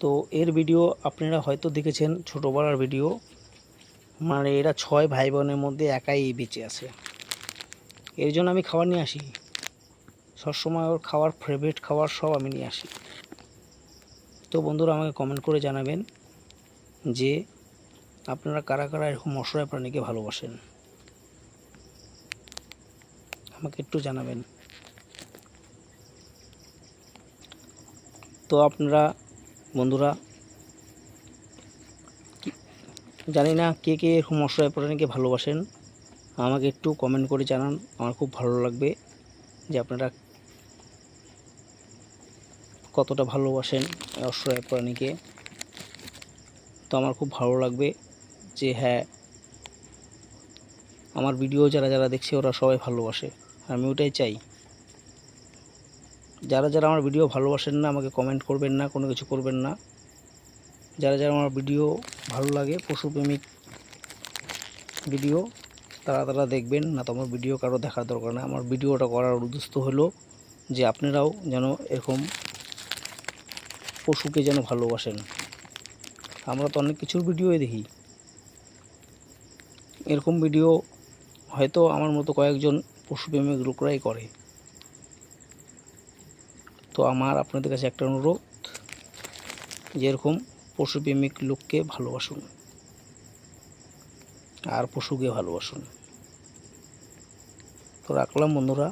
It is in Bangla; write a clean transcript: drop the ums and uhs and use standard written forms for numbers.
তো এর ভিডিও আপনারা হয়তো দেখেছেন, ছোটোবেলার ভিডিও। মানে এরা 6 ভাই বোনের মধ্যে একাই বেঁচে আছে। এর জন্য আমি খাবার নিয়ে আসি, সবসময় ওর খাবার, ফেভারিট খাবার সব আমি নিয়ে আসি। তো বন্ধুরা, আমাকে কমেন্ট করে জানাবেন যে আপনারা কারা কারা এরকম অসহায় প্রাণীকে ভালোবাসেন, আমাকে একটু জানাবেন। তো আপনারা বন্ধুরা, জানি না কে কে এরকম অসহায় প্রাণীকে ভালোবাসেন, আমাকে একটু কমেন্ট করে জানান। আমার খুব ভালো লাগবে যে আপনারা কতটা ভালোবাসেন এই অসহায় প্রাণীকে। তো আমার খুব ভালো লাগবে যে হ্যাঁ, আমার ভিডিও যারা যারা দেখছে ওরা সবাই ভালোবাসে। আমি ওটাই চাই। যারা যারা আমার ভিডিও ভালোবাসেন না আমাকে কমেন্ট করবেন না, কোনো কিছু করবেন না। যারা যারা আমার ভিডিও ভালো লাগে, পশুপ্রেমিক ভিডিও, তারা তারা দেখবেন। না তো আমার ভিডিও কারো দেখার দরকার না। আমার ভিডিওটা করার উদ্দেশ্য হলো যে আপনারাও যেন এরকম পশুকে যেন ভালোবাসেন। আমরা তো অনেক কিছুর ভিডিওই দেখি, এরকম ভিডিও হয়তো আমার মতো কয়েকজন পশুপ্রেমিক লোকরাই করে। তো আমার আপনাদের কাছে একটা অনুরোধ যে এরকম পশুপ্রেমিক লোককে ভালোবাসুন আর পশুকে ভালোবাসুন। তো রাখলাম বন্ধুরা।